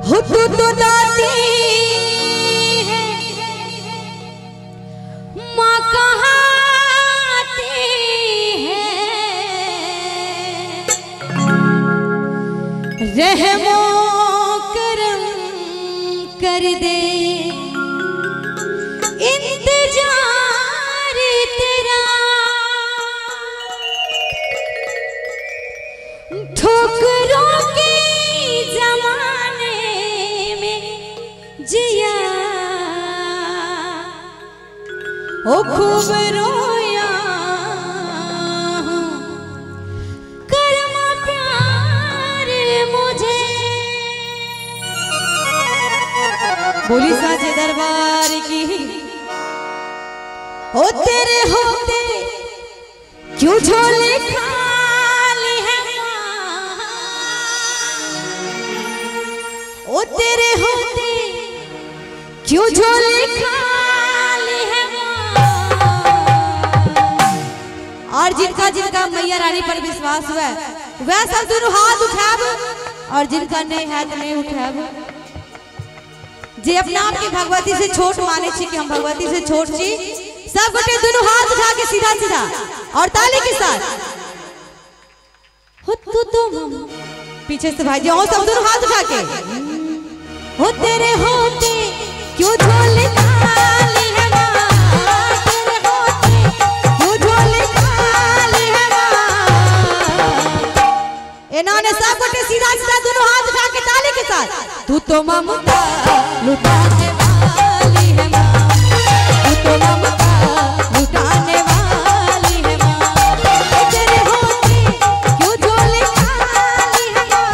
हो तो दाती है माँ कहाती है रहमो करम कर दे इंतजार तेरा ठोकरों के जमाने में जिया ओ खूब रोया हूँ कर्मा प्यार मुझे। बोली साचे दरबार की ओ तेरे होते क्यों झोले खाली है ओ तेरे होते क्यों झोले खाली है। और जिनका जिनका मैया रानी पर विश्वास हुआ वह सब दोनों हाथ उठाब और जिनका नहीं है तो नहीं उठाब। जे अपना आप की भगवती से छोट माने छी कि हम भगवती से छोट छी सब गोटे दोनों हाथ उठा के सीधा सीधा और ताली के साथ हो तो पीछे से भाई जी और सब दोनों हाथ उठा के हो तेरे होते क्यों झोले खाली है माँ तेरे होते क्यों झोले खाली है माँ। इन्होंने सब गोटे सीधा सीधा दोनों हाथ उठा के ताली के साथ तू तो ममता लुटाने वाली है माँ तू तो ममता लुटाने वाली है माँ तेरे होते क्यों झोले खाली है माँ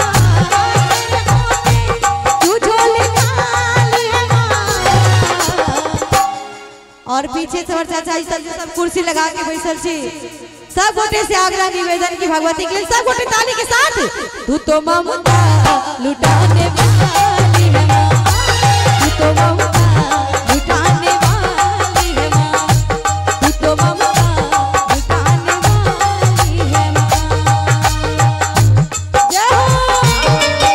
तेरे होते क्यों झोले खाली है माँ। और पीछे से और चाचा सब कुर्सी लगा के बैठल छी सब गोटे से आग्रह निवेदन की भगवती के लिए सब गोटे ताली के साथ तू तो ममता लुटाने वाली है माँ तू तो ममता लुटाने वाली है माँ तू तो ममता लुटाने वाली है माँ। जय हो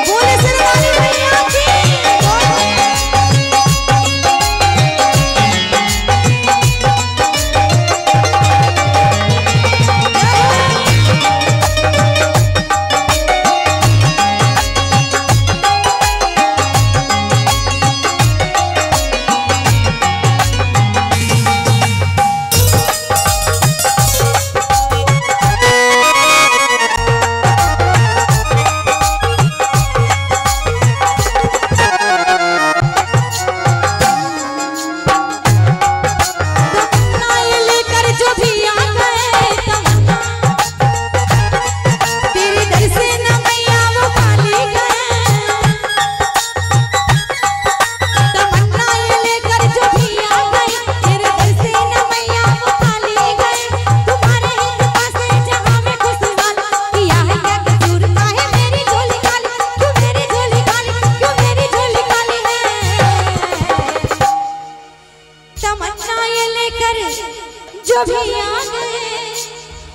बोले शेरवाली मैया की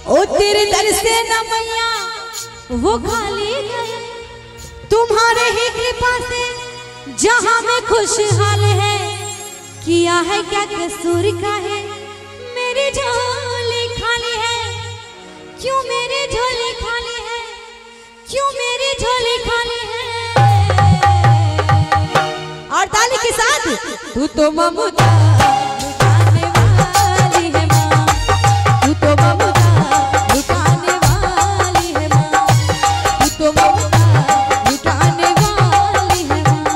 ओ तेरे दर से न मैया वो खाली गए तुम्हारे ही कृपा से जहां में खुशहाल है किया है क्या कसूर का है मेरी झोली खाली है क्यों मेरी झोली खाली है क्यों मेरी झोली खाली है। और ताली के साथ तू तो ममता लुटाने वाली है माँ तू तो ममता लुटाने वाली है माँ तू तो ममता लुटाने वाली है माँ।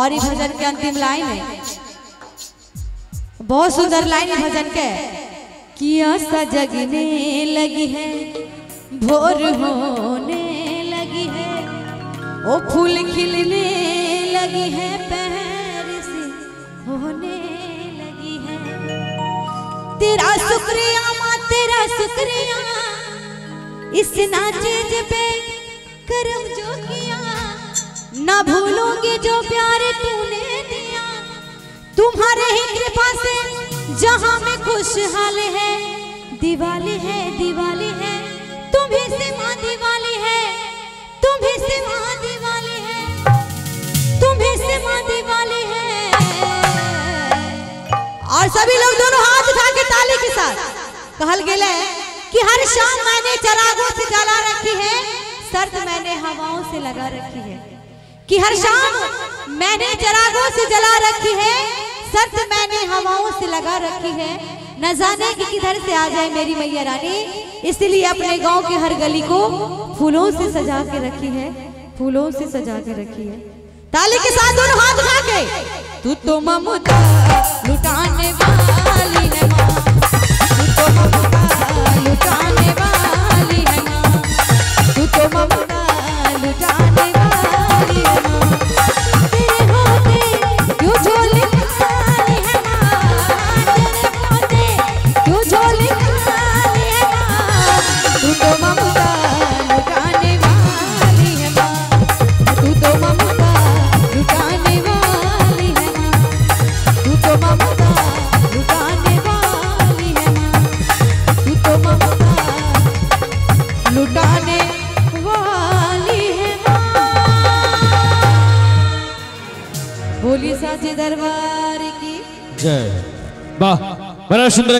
और ये भजन के अंतिम लाइन है, बहुत सुंदर लाइन है भजन के। कि आशा जगने लगी है, भोर होने लगी है, ओ फूल खिलने लगी है, पैर से होने लगी है। तेरा शुक्रिया माँ तेरा शुक्रिया, इस नाचेज पे करम जो किया, ना भूलूंगी जो प्यार तूने दिया। तुम्हारे ही कृपा से जहां में खुशहाल है, दिवाली है दिवाली है, तुम्ही से माँ दिवाली है, तुम्ही से माँ दिवाली है, तुम्ही से माँ दिवाली है। और सभी लोग दोनों हाथ उठा के ताली के साथ कहल गेले कि हर शाम मैंने चिरागों से जला रखी है, शर्त मैंने हवाओं से लगा रखी है। कि हर शाम मैंने चिरागों से जला रखी है, शर्त मैंने हवाओं से लगा रखी है। न जाने कि किधर से आ जाए मेरी मैया रानी, इसलिए अपने गांव के हर गली को फूलों से सजा के रखी है, फूलों से सजा के रखी है। ताली के साथ दोनों हाथ उठा के। तू तो ममता लुटाने वाली है माँ, तू तो ममता लुटाने वाली है माँ, तू तो ममता लुटाने वाली है माँ। तेरे होते क्यों झोली खाली है माँ, तेरे होते क्यों झोली खाली है माँ। तू तो ममता लुटाने वाली है माँ, तू तो ममता लुटाने वाली है माँ, तू तो ममता लुटाने वाली है माँ, तू तो ममता लुटाने वाली है माँ। बोली साचे दरबार की जय। वाह, बड़ा सुंदर।